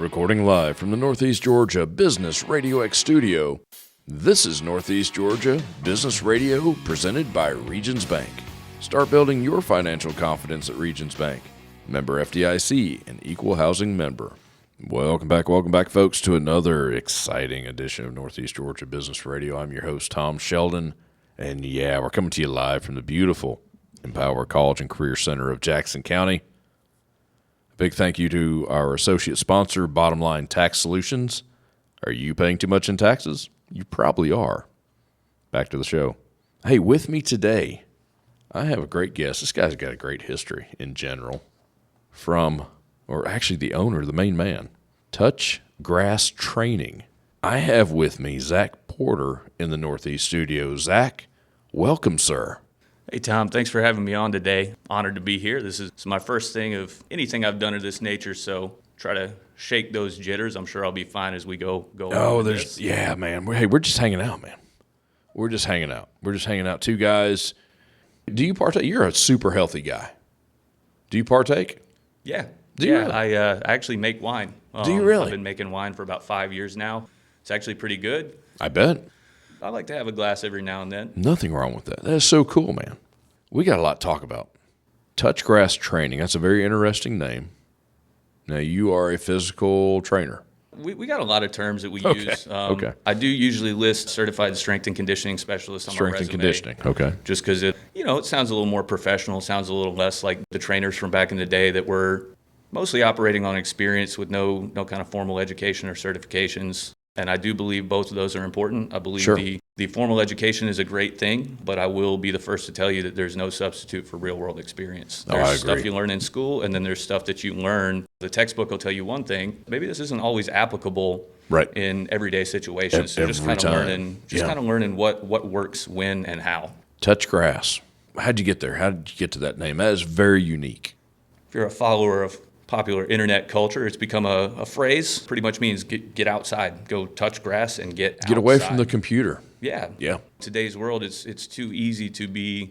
Recording live from the Northeast Georgia Business RadioX studio, this is Northeast Georgia Business Radio presented by Regions Bank. Start building your financial confidence at Regions Bank. Member FDIC, an equal housing member. Welcome back, folks, to another exciting edition of Northeast Georgia Business Radio. I'm your host, Tom Sheldon, and we're coming to you live from the beautiful Empower College and Career Center of Jackson County. Big thank you to our associate sponsor, Bottom Line Tax Solutions. Are you paying too much in taxes? You probably are. Back to the show. Hey, with me today, I have a great guest. This guy's got a great history in general the owner, the main man, Touch Grass Training. I have with me Zack Porter in the Northeast studio. Zack, welcome, sir. Hey, Tom, thanks for having me on today. Honored to be here. This is my first thing of anything I've done of this nature, so try to shake those jitters. I'm sure I'll be fine as we go on with this. Yeah, man. We're just hanging out, man. We're just hanging out. Two guys. Do you partake? You're a super healthy guy. Do you partake? Yeah. Do you really? I actually make wine. Do you really? I've been making wine for about 5 years now. It's actually pretty good. I bet. I like to have a glass every now and then. Nothing wrong with that. That is so cool, man. We got a lot to talk about. Touch Grass Training. That's a very interesting name. Now, you are a physical trainer. We got a lot of terms that we use. Okay. I do usually list certified strength and conditioning specialist on my resume. Strength and conditioning. Okay. Just because it sounds a little more professional, sounds a little less like the trainers from back in the day that were mostly operating on experience with no kind of formal education or certifications. And I do believe both of those are important. I believe the formal education is a great thing, but I will be the first to tell you that there's no substitute for real-world experience. There's stuff you learn in school, and then there's stuff that you learn. The textbook will tell you one thing. Maybe this isn't always applicable in everyday situations. So just kind of learning what works, when, and how. Touch Grass. How'd you get there? How did you get to that name? That is very unique. If you're a follower of popular internet culture, it's become a phrase. Pretty much means get outside, go touch grass and get outside. Away from the computer. Yeah. Today's world, it's too easy to be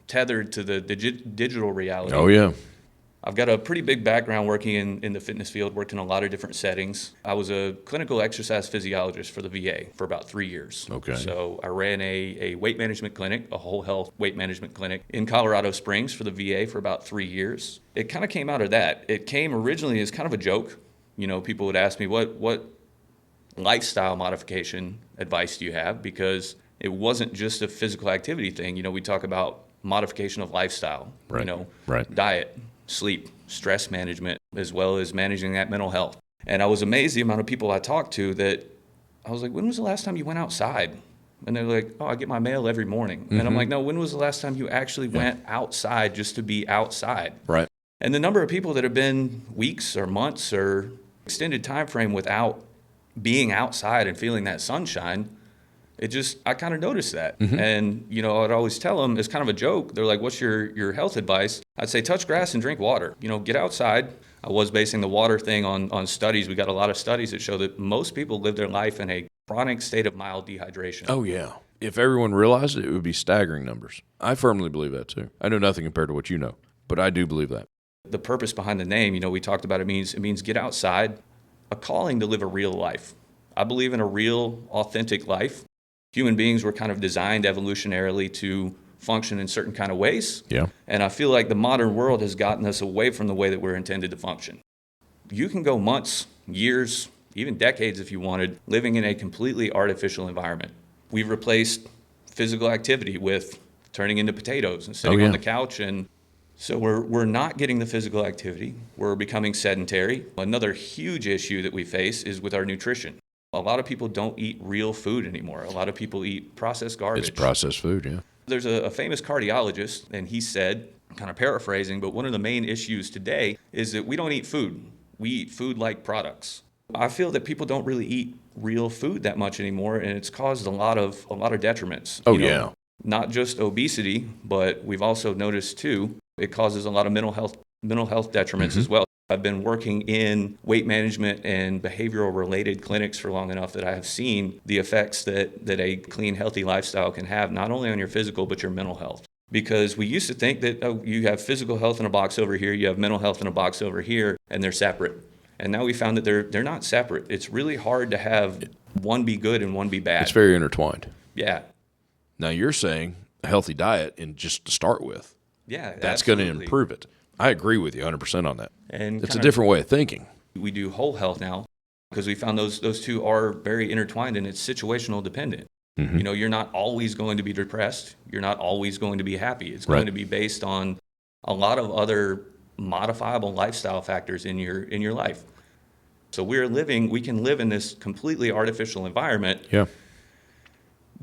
tethered to the digital reality. Oh, yeah. I've got a pretty big background working in the fitness field, worked in a lot of different settings. I was a clinical exercise physiologist for the VA for about 3 years. Okay. So I ran a weight management clinic, a whole health weight management clinic in Colorado Springs for the VA for about 3 years. It kind of came out of that. It came originally as kind of a joke. People would ask me, what lifestyle modification advice do you have? Because it wasn't just a physical activity thing. We talk about modification of lifestyle, diet, sleep, stress management, as well as managing that mental health. And I was amazed the amount of people I talked to that I was like, when was the last time you went outside? And they're like, I get my mail every morning. Mm-hmm. And I'm like, no, when was the last time you actually went outside just to be outside? Right. And the number of people that have been weeks or months or extended time frame without being outside and feeling that sunshine, I kind of noticed that. Mm-hmm. And, I'd always tell them, it's kind of a joke. They're like, what's your health advice? I'd say, touch grass and drink water. Get outside. I was basing the water thing on studies. We got a lot of studies that show that most people live their life in a chronic state of mild dehydration. Oh, yeah. If everyone realized it, it would be staggering numbers. I firmly believe that, too. I know nothing compared to what you know, but I do believe that. The purpose behind the name, we talked about it means get outside, a calling to live a real life. I believe in a real, authentic life. Human beings were kind of designed evolutionarily to function in certain kind of ways. Yeah. And I feel like the modern world has gotten us away from the way that we're intended to function. You can go months, years, even decades if you wanted, living in a completely artificial environment. We've replaced physical activity with turning into potatoes and sitting on the couch. And so we're not getting the physical activity. We're becoming sedentary. Another huge issue that we face is with our nutrition. A lot of people don't eat real food anymore. A lot of people eat processed garbage. It's processed food, yeah. There's a famous cardiologist, and he said, kind of paraphrasing, but one of the main issues today is that we don't eat food. We eat food-like products. I feel that people don't really eat real food that much anymore, and it's caused a lot of detriments. Yeah. Not just obesity, but we've also noticed too, it causes a lot of mental health detriments as well. I've been working in weight management and behavioral related clinics for long enough that I have seen the effects that a clean, healthy lifestyle can have, not only on your physical, but your mental health. Because we used to think that you have physical health in a box over here, you have mental health in a box over here, and they're separate. And now we found that they're not separate. It's really hard to have one be good and one be bad. It's very intertwined. Yeah. Now you're saying a healthy diet, and just to start with, Yeah, that's going to absolutely. improve it. I agree with you 100% on that. And It's a different way of thinking. We do whole health now because we found those two are very intertwined, and it's situational dependent. Mm-hmm. You're not always going to be depressed. You're not always going to be happy. It's going to be based on a lot of other modifiable lifestyle factors in your life. So we can live in this completely artificial environment,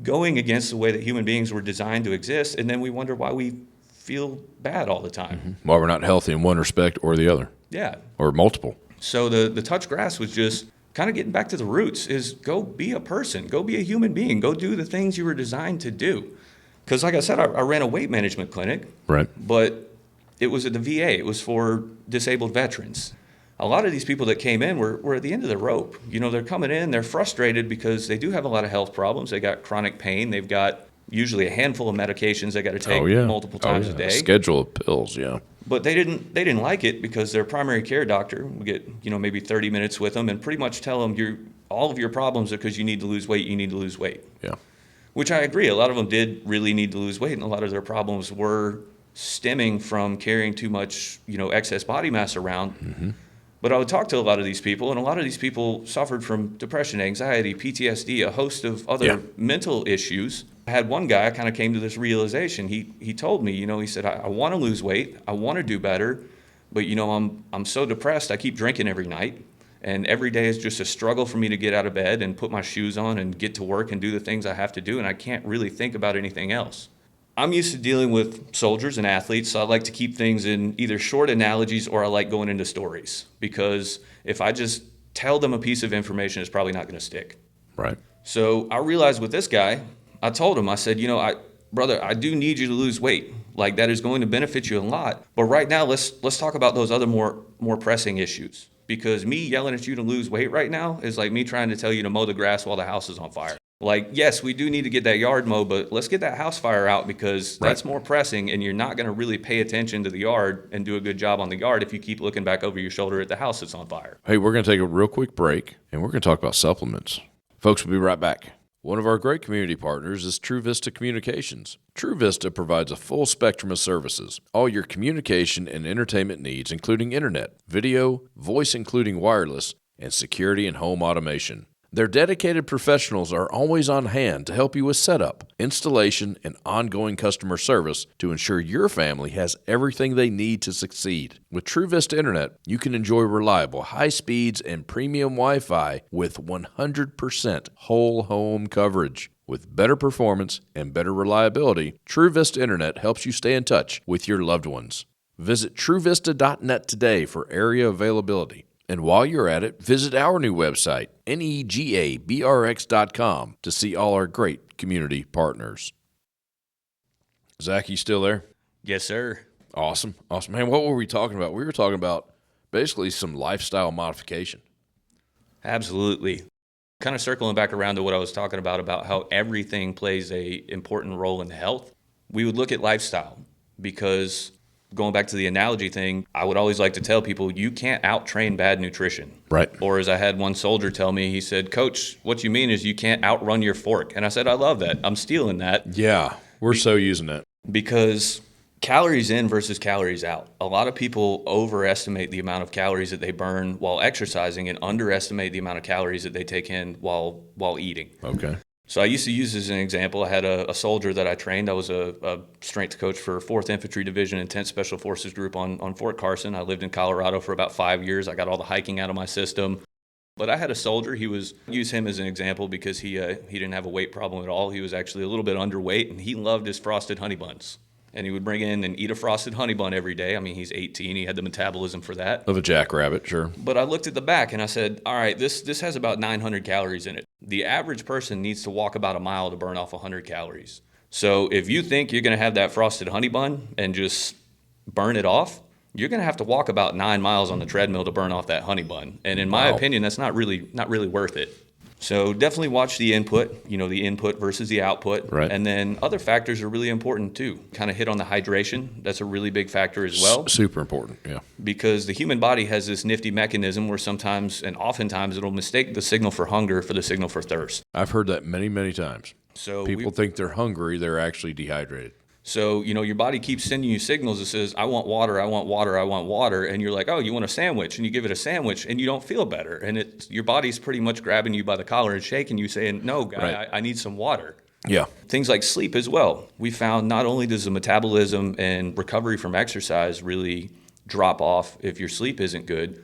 going against the way that human beings were designed to exist, and then we wonder why we feel bad all the time. Mm-hmm. Why we're not healthy in one respect or the other. Yeah. Or multiple. So the touch grass was just kind of getting back to the roots, is go be a person, go be a human being, go do the things you were designed to do. Because like I said, I ran a weight management clinic, right? But it was at the VA. It was for disabled veterans. A lot of these people that came in were at the end of the rope. They're coming in, they're frustrated because they do have a lot of health problems. They got chronic pain. They've got usually a handful of medications they got to take multiple times a day. A schedule of pills, But they didn't like it because their primary care doctor would get, maybe 30 minutes with them and pretty much tell them all of your problems are because you need to lose weight, you need to lose weight. Yeah. Which I agree. A lot of them did really need to lose weight, and a lot of their problems were stemming from carrying too much, excess body mass around. Mm-hmm. But I would talk to a lot of these people, and a lot of these people suffered from depression, anxiety, PTSD, a host of other mental issues. I had one guy kind of came to this realization. He told me, he said, I want to lose weight, I want to do better, but I'm so depressed, I keep drinking every night, and every day is just a struggle for me to get out of bed and put my shoes on and get to work and do the things I have to do, and I can't really think about anything else. I'm used to dealing with soldiers and athletes, so I like to keep things in either short analogies or I like going into stories, because if I just tell them a piece of information, it's probably not going to stick. Right. So I realized with this guy, I told him, I said, brother, I do need you to lose weight. Like, that is going to benefit you a lot. But right now, let's talk about those other more pressing issues. Because me yelling at you to lose weight right now is like me trying to tell you to mow the grass while the house is on fire. Like, yes, we do need to get that yard mowed, but let's get that house fire out, because that's more pressing, and you're not going to really pay attention to the yard and do a good job on the yard if you keep looking back over your shoulder at the house that's on fire. Hey, we're going to take a real quick break, and we're going to talk about supplements. Folks, we'll be right back. One of our great community partners is True Vista Communications. True Vista provides a full spectrum of services, all your communication and entertainment needs, including internet, video, voice including wireless, and security and home automation. Their dedicated professionals are always on hand to help you with setup, installation, and ongoing customer service to ensure your family has everything they need to succeed. With True Vista Internet, you can enjoy reliable, high speeds, and premium Wi-Fi with 100% whole home coverage. With better performance and better reliability, True Vista Internet helps you stay in touch with your loved ones. Visit TrueVista.net today for area availability. And while you're at it, visit our new website, negabrx.com, to see all our great community partners. Zach, you still there? Yes, sir. Awesome. Man, what were we talking about? We were talking about basically some lifestyle modification. Absolutely. Kind of circling back around to what I was talking about how everything plays a important role in health. We would look at lifestyle, because going back to the analogy thing, I would always like to tell people, you can't out-train bad nutrition. Right. Or as I had one soldier tell me, he said, Coach, what you mean is you can't outrun your fork. And I said, I love that. I'm stealing that. Yeah, we're so using that. Because calories in versus calories out. A lot of people overestimate the amount of calories that they burn while exercising and underestimate the amount of calories that they take in while eating. Okay. So I used to use this as an example. I had a soldier that I trained. I was a strength coach for 4th Infantry Division and 10th Special Forces Group on Fort Carson. I lived in Colorado for about 5 years. I got all the hiking out of my system. But I had a soldier. Use him as an example because he didn't have a weight problem at all. He was actually a little bit underweight, and he loved his frosted honey buns. And he would bring in and eat a frosted honey bun every day. I mean, he's 18. He had the metabolism for that. Of a jackrabbit, sure. But I looked at the back and I said, all right, this has about 900 calories in it. The average person needs to walk about a mile to burn off 100 calories. So if you think you're going to have that frosted honey bun and just burn it off, you're going to have to walk about 9 miles on the treadmill to burn off that honey bun. And in my opinion, that's not really worth it. So definitely watch the input, the input versus the output. Right. And then other factors are really important too. Kind of hit on the hydration. That's a really big factor as well. Super important, yeah. Because the human body has this nifty mechanism where sometimes and oftentimes it'll mistake the signal for hunger for the signal for thirst. I've heard that many, many times. So people think they're hungry, they're actually dehydrated. So, your body keeps sending you signals that says, I want water, I want water, I want water. And you're like, oh, you want a sandwich. And you give it a sandwich and you don't feel better. And your body's pretty much grabbing you by the collar and shaking you saying, no, guy, right. I need some water. Yeah. Things like sleep as well. We found not only does the metabolism and recovery from exercise really drop off if your sleep isn't good,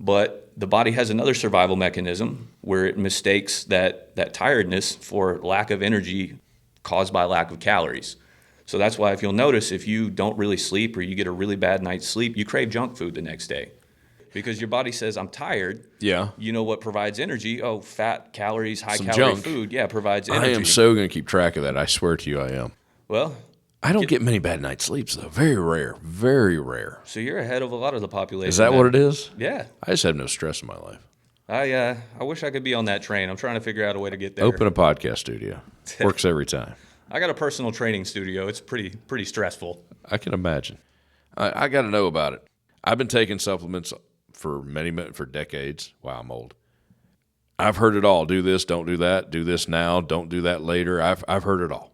but the body has another survival mechanism where it mistakes that tiredness for lack of energy caused by lack of calories. So that's why if you'll notice, if you don't really sleep or you get a really bad night's sleep, you crave junk food the next day. Because your body says, I'm tired. Yeah. You know what provides energy? Oh, fat, calories, Some high-calorie junk. food. Yeah, provides energy. I am so going to keep track of that. I swear to you I am. Well, I don't get many bad night sleeps, though. Very rare. Very rare. So you're ahead of a lot of the population. Is that what it is? Yeah. I just have no stress in my life. I wish I could be on that train. I'm trying to figure out a way to get there. Open a podcast studio. Works every time. I got a personal training studio. It's pretty stressful. I can imagine. I got to know about it. I've been taking supplements for decades. Wow, I'm old. I've heard it all. Do this, don't do that. Do this now, don't do that later. I've heard it all.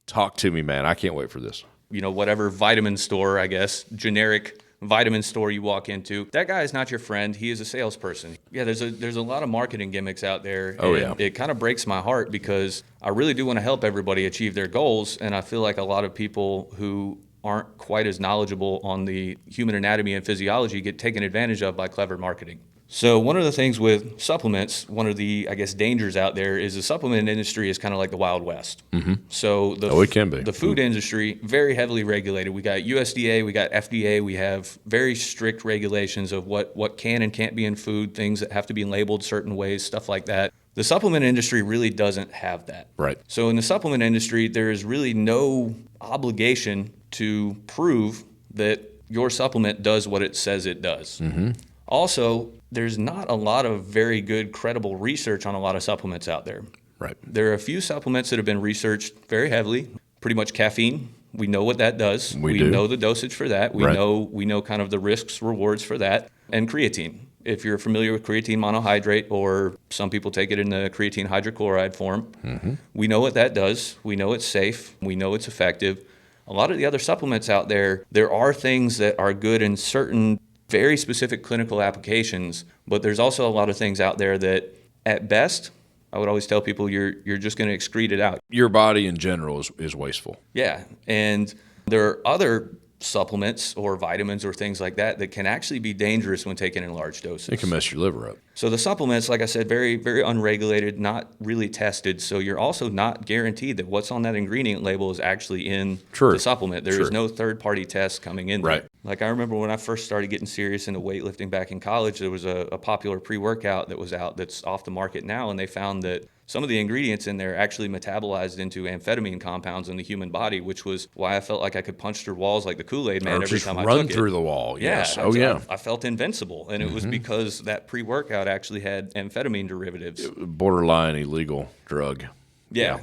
Talk to me, man. I can't wait for this. Whatever vitamin store, I guess, generic vitamin store you walk into, that guy is not your friend. He is a salesperson. Yeah, there's a lot of marketing gimmicks out there. Oh, and yeah. It kind of breaks my heart because I really do want to help everybody achieve their goals, and I feel like a lot of people who aren't quite as knowledgeable on the human anatomy and physiology get taken advantage of by clever marketing. So one of the things with supplements, one of the, I guess, dangers out there is the supplement industry is kind of like the Wild West. Mm-hmm. So it can be. The food industry, very heavily regulated. We got USDA, we got FDA, we have very strict regulations of what can and can't be in food, things that have to be labeled certain ways, stuff like that. The supplement industry really doesn't have that. Right. So in the supplement industry, there is really no obligation to prove that your supplement does what it says it does. Mm-hmm. Also, there's not a lot of very good, credible research on a lot of supplements out there. Right. There are a few supplements that have been researched very heavily. Pretty much caffeine. We know what that does. We do. know the dosage for that. We Right. know kind of the risks, rewards for that. And creatine. If you're familiar with creatine monohydrate, or some people take it in the creatine hydrochloride form, Mm-hmm. we know what that does. We know it's safe. We know it's effective. A lot of the other supplements out there are things that are good in certain very specific clinical applications, but there's also a lot of things out there that, at best, I would always tell people you're just going to excrete it out. Your body in general is wasteful. Yeah, and there are other supplements or vitamins or things like that can actually be dangerous when taken in large doses. It can mess your liver up. So the supplements, like I said, very, very unregulated, not really tested. So you're also not guaranteed that what's on that ingredient label is actually in the supplement. There is no third-party test coming in there. Right. Like I remember when I first started getting serious into weightlifting back in college, there was a popular pre-workout that was out that's off the market now, and they found that some of the ingredients in there actually metabolized into amphetamine compounds in the human body, which was why I felt like I could punch through walls like the Kool-Aid man every time I took it. Run through the wall, yes. I felt invincible, and it was because that pre-workout actually had amphetamine derivatives. Borderline illegal drug. Yeah.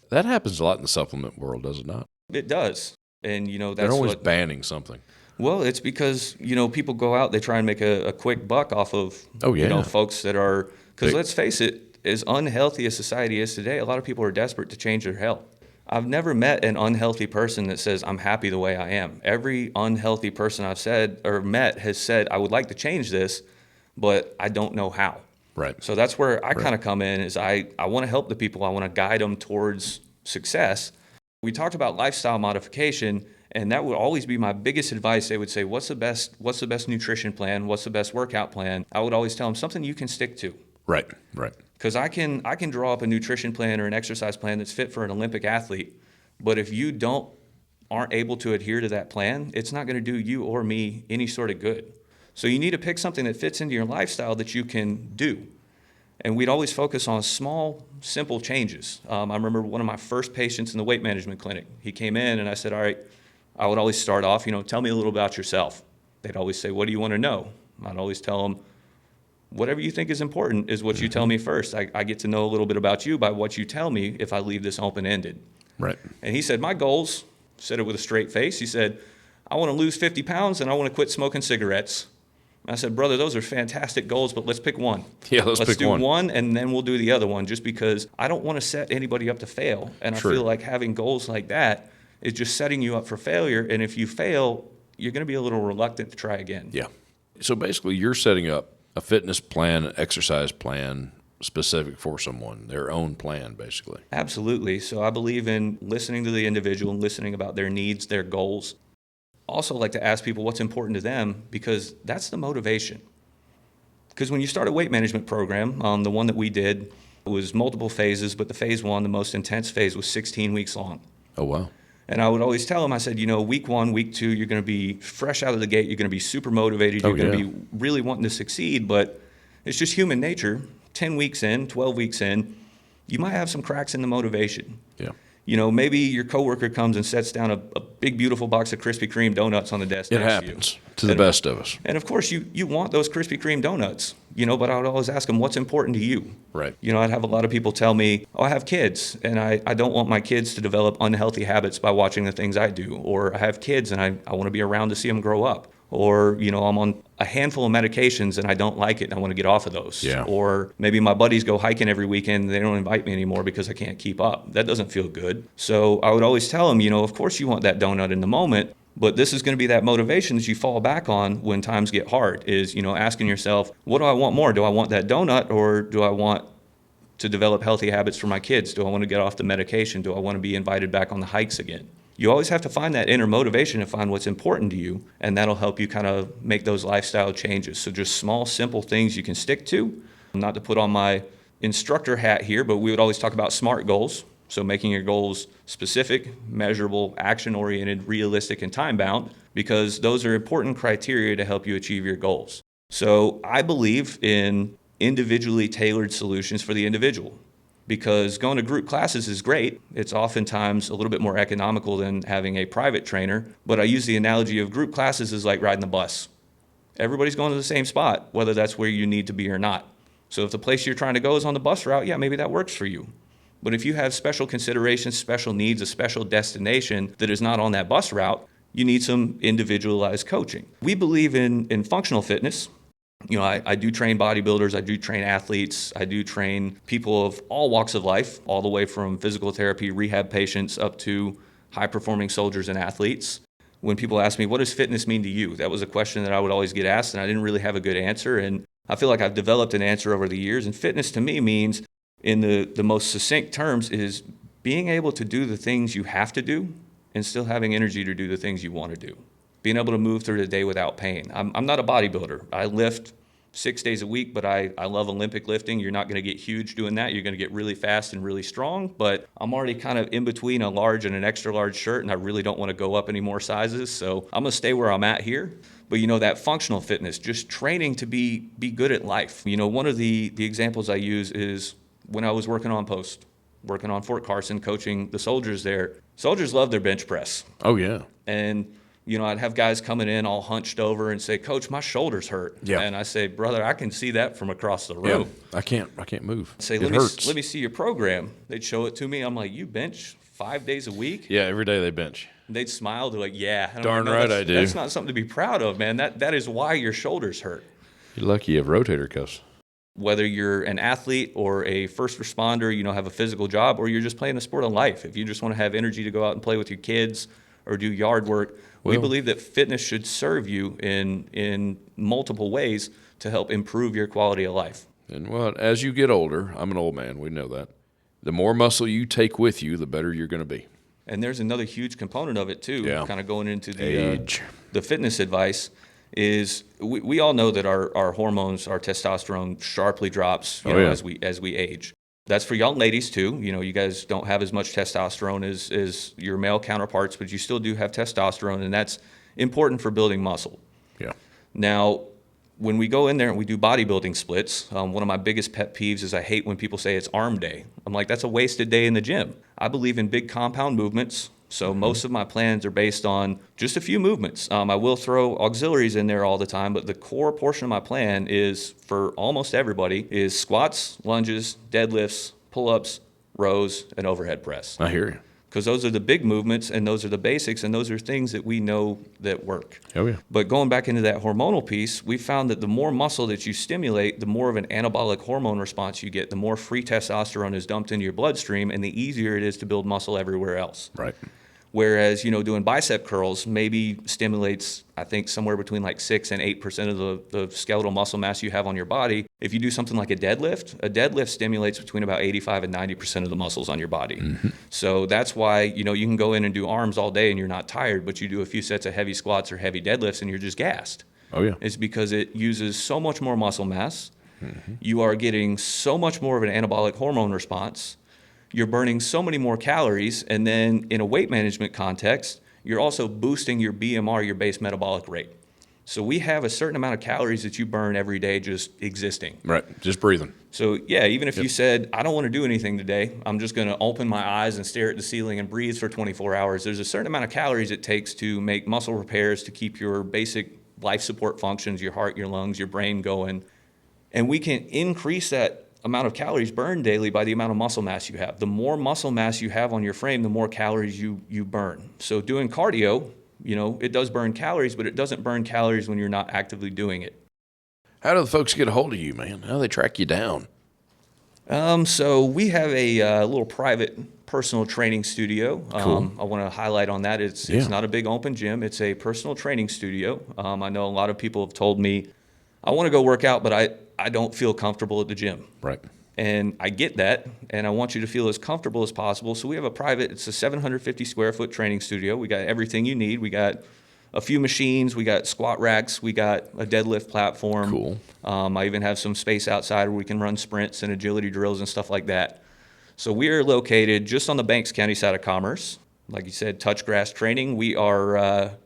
That happens a lot in the supplement world, does it not? It does. And, that's They're always banning something. Well, it's because, people go out, they try and make a quick buck off of, folks that are, because let's face it, as unhealthy as society is today, a lot of people are desperate to change their health. I've never met an unhealthy person that says, I'm happy the way I am. Every unhealthy person I've said or met has said, I would like to change this, but I don't know how. Right. So that's where I kind of come in, is I want to help the people. I want to guide them towards success. We talked about lifestyle modification, and that would always be my biggest advice. They would say, what's the best nutrition plan? What's the best workout plan? I would always tell them something you can stick to. Right. Because I can draw up a nutrition plan or an exercise plan that's fit for an Olympic athlete, but if you aren't able to adhere to that plan, it's not going to do you or me any sort of good. So you need to pick something that fits into your lifestyle that you can do. And we'd always focus on small, simple changes. I remember one of my first patients in the weight management clinic. He came in and I said, all right, I would always start off, tell me a little about yourself. They'd always say, what do you want to know? I'd always tell them, whatever you think is important is what you tell me first. I get to know a little bit about you by what you tell me if I leave this open-ended. Right. And he said, my goals, said it with a straight face, he said, I want to lose 50 pounds and I want to quit smoking cigarettes. I said, brother, those are fantastic goals, but let's pick one. Yeah, let's pick do one. one, and then we'll do the other one, just because I don't want to set anybody up to fail. And True. I feel like having goals like that is just setting you up for failure. And if you fail, you're going to be a little reluctant to try again. Yeah. So basically, you're setting up a fitness plan, an exercise plan specific for someone, their own plan, basically. Absolutely. So I believe in listening to the individual and listening about their needs, their goals. Also like to ask people what's important to them, because that's the motivation. Because when you start a weight management program, the one that we did was multiple phases, but the phase one, the most intense phase, was 16 weeks long. Oh, wow. And I would always tell them, I said, week 1, week 2, you're going to be fresh out of the gate. You're going to be super motivated. You're going to be really wanting to succeed, but it's just human nature. 10 weeks in, 12 weeks in, you might have some cracks in the motivation. Yeah. Maybe your coworker comes and sets down a big, beautiful box of Krispy Kreme donuts on the desk It next happens to you. to the best of us. And of course, you want those Krispy Kreme donuts, but I would always ask them, what's important to you? Right. I'd have a lot of people tell me, I have kids, and I don't want my kids to develop unhealthy habits by watching the things I do. Or I have kids, and I want to be around to see them grow up. Or, I'm on a handful of medications and I don't like it and I want to get off of those. Yeah. Or maybe my buddies go hiking every weekend and they don't invite me anymore because I can't keep up. That doesn't feel good. So I would always tell them, of course you want that donut in the moment, but this is going to be that motivation that you fall back on when times get hard, is, asking yourself, what do I want more? Do I want that donut, or do I want to develop healthy habits for my kids? Do I want to get off the medication? Do I want to be invited back on the hikes again? You always have to find that inner motivation and find what's important to you, and that'll help you kind of make those lifestyle changes. So just small, simple things you can stick to. Not to put on my instructor hat here, but we would always talk about SMART goals. So making your goals specific, measurable, action-oriented, realistic, and time-bound, because those are important criteria to help you achieve your goals. So I believe in individually tailored solutions for the individual. Because going to group classes is great. It's oftentimes a little bit more economical than having a private trainer. But I use the analogy of group classes is like riding the bus. Everybody's going to the same spot, whether that's where you need to be or not. So if the place you're trying to go is on the bus route, yeah, maybe that works for you. But if you have special considerations, special needs, a special destination that is not on that bus route, you need some individualized coaching. We believe in functional fitness. I do train bodybuilders, I do train athletes, I do train people of all walks of life, all the way from physical therapy, rehab patients, up to high-performing soldiers and athletes. When people ask me, what does fitness mean to you? That was a question that I would always get asked, and I didn't really have a good answer. And I feel like I've developed an answer over the years. And fitness to me means, in the most succinct terms, is being able to do the things you have to do and still having energy to do the things you want to do. Being able to move through the day without pain. I'm not a bodybuilder. I lift 6 days a week, but I love Olympic lifting. You're not going to get huge doing that. You're going to get really fast and really strong, but I'm already kind of in between a large and an extra large shirt, and I really don't want to go up any more sizes, so I'm going to stay where I'm at here. But that functional fitness, just training to be good at life. One of the examples I use is when I was working on post, working on Fort Carson, coaching the soldiers there. Soldiers love their bench press. Oh, yeah. And I'd have guys coming in all hunched over and say, Coach, my shoulders hurt. Yeah. And I say, brother, I can see that from across the room. Yeah. I can't move. I'd say, it let hurts. me see your program. They'd show it to me. I'm like, you bench 5 days a week? Yeah, every day they bench. And they'd smile. They're like, yeah. And Darn I'm like, no, right I do. That's not something to be proud of, man. That is why your shoulders hurt. You're lucky you have rotator cuffs. Whether you're an athlete or a first responder, have a physical job, or you're just playing a sport of life. If you just want to have energy to go out and play with your kids or do yard work, we believe that fitness should serve you in multiple ways to help improve your quality of life. And as you get older, I'm an old man, we know that. The more muscle you take with you, the better you're going to be. And there's another huge component of it too, kind of going into the fitness advice, is we all know that our hormones, our testosterone sharply drops as we age. That's for young ladies too. You guys don't have as much testosterone as your male counterparts, but you still do have testosterone, and that's important for building muscle. Yeah. Now, when we go in there and we do bodybuilding splits, one of my biggest pet peeves is I hate when people say it's arm day. I'm like, that's a wasted day in the gym. I believe in big compound movements So most of my plans are based on just a few movements. I will throw auxiliaries in there all the time, but the core portion of my plan is, for almost everybody, is squats, lunges, deadlifts, pull-ups, rows, and overhead press. I hear you. Because those are the big movements, and those are the basics, and those are things that we know that work. Oh, yeah. But going back into that hormonal piece, we found that the more muscle that you stimulate, the more of an anabolic hormone response you get, the more free testosterone is dumped into your bloodstream, and the easier it is to build muscle everywhere else. Right. Whereas, doing bicep curls maybe stimulates, I think, somewhere between like 6 and 8% of the skeletal muscle mass you have on your body. If you do something like a deadlift stimulates between about 85 and 90% of the muscles on your body. Mm-hmm. So that's why, you can go in and do arms all day and you're not tired, but you do a few sets of heavy squats or heavy deadlifts and you're just gassed. Oh, yeah. It's because it uses so much more muscle mass. Mm-hmm. You are getting so much more of an anabolic hormone response. You're burning so many more calories, and then in a weight management context, you're also boosting your BMR, your base metabolic rate. So we have a certain amount of calories that you burn every day just existing. Right, just breathing. So yeah, even if you said, I don't want to do anything today, I'm just going to open my eyes and stare at the ceiling and breathe for 24 hours, there's a certain amount of calories it takes to make muscle repairs, to keep your basic life support functions, your heart, your lungs, your brain going. And we can increase that amount of calories burned daily by the amount of muscle mass you have. The more muscle mass you have on your frame, the more calories you burn. So doing cardio, it does burn calories, but it doesn't burn calories when you're not actively doing it. How do the folks get a hold of you, man? How do they track you down? So we have a little private personal training studio. Cool. I want to highlight on that. It's not a big open gym. It's a personal training studio. I know a lot of people have told me, I want to go work out, but I don't feel comfortable at the gym. Right. And I get that, and I want you to feel as comfortable as possible. So we have it's a 750 square foot training studio. We got everything you need. We got a few machines. We got squat racks. We got a deadlift platform. Cool. I even have some space outside where we can run sprints and agility drills and stuff like that. So we are located just on the Banks County side of Commerce. Like you said, touch grass training. We are at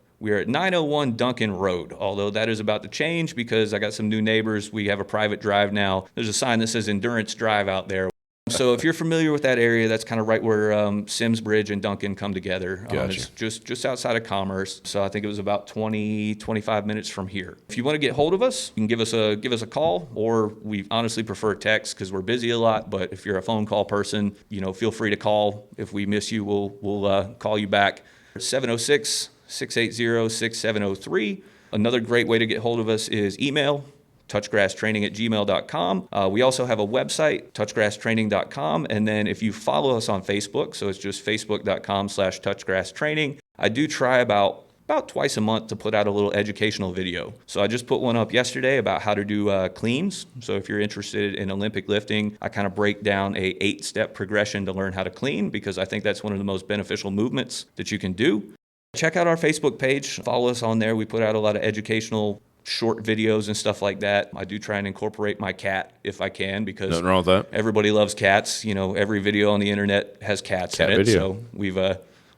901 Duncan Road, although that is about to change because I got some new neighbors. We have a private drive now. There's a sign that says Endurance Drive out there. So if you're familiar with that area, that's kind of right where Sims Bridge and Duncan come together. Gotcha. It's just outside of Commerce. So I think it was about 25 minutes from here. If you want to get hold of us, you can give us a call, or we honestly prefer text because we're busy a lot. But if you're a phone call person, feel free to call. If we miss you, we'll call you back. 706-680-6703. Another great way to get hold of us is email, touchgrasstraining@gmail.com. We also have a website, touchgrasstraining.com. And then if you follow us on Facebook, so it's just facebook.com/touchgrasstraining. I do try about twice a month to put out a little educational video. So I just put one up yesterday about how to do cleans. So if you're interested in Olympic lifting, I kind of break down a 8-step progression to learn how to clean, because I think that's one of the most beneficial movements that you can do. Check out our Facebook page. Follow us on there. We put out a lot of educational short videos and stuff like that. I do try and incorporate my cat if I can, because nothing wrong with that. Everybody loves cats. Every video on the internet has cats in it. Video. So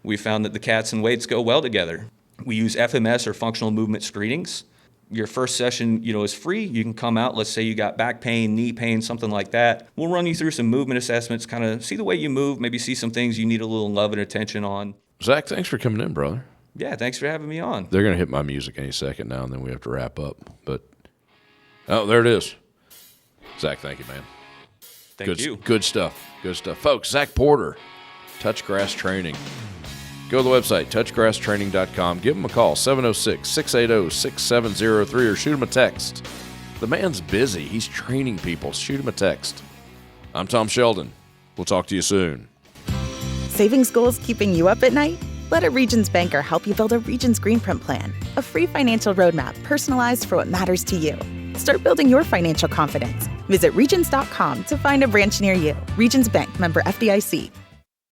we've found that the cats and weights go well together. We use FMS, or functional movement screenings. Your first session, is free. You can come out. Let's say you got back pain, knee pain, something like that. We'll run you through some movement assessments, kind of see the way you move, maybe see some things you need a little love and attention on. Zach, thanks for coming in, brother. Yeah, thanks for having me on. They're going to hit my music any second now, and then we have to wrap up. But, there it is. Zach, thank you, man. Thank you. Good stuff. Good stuff. Folks, Zack Porter, Touch Grass Training. Go to the website, touchgrasstraining.com. Give him a call, 706-680-6703, or shoot him a text. The man's busy. He's training people. Shoot him a text. I'm Tom Sheldon. We'll talk to you soon. Savings goals keeping you up at night? Let a Regions banker help you build a Regions Green Print Plan, a free financial roadmap personalized for what matters to you. Start building your financial confidence. Visit Regions.com to find a branch near you. Regions Bank, member FDIC.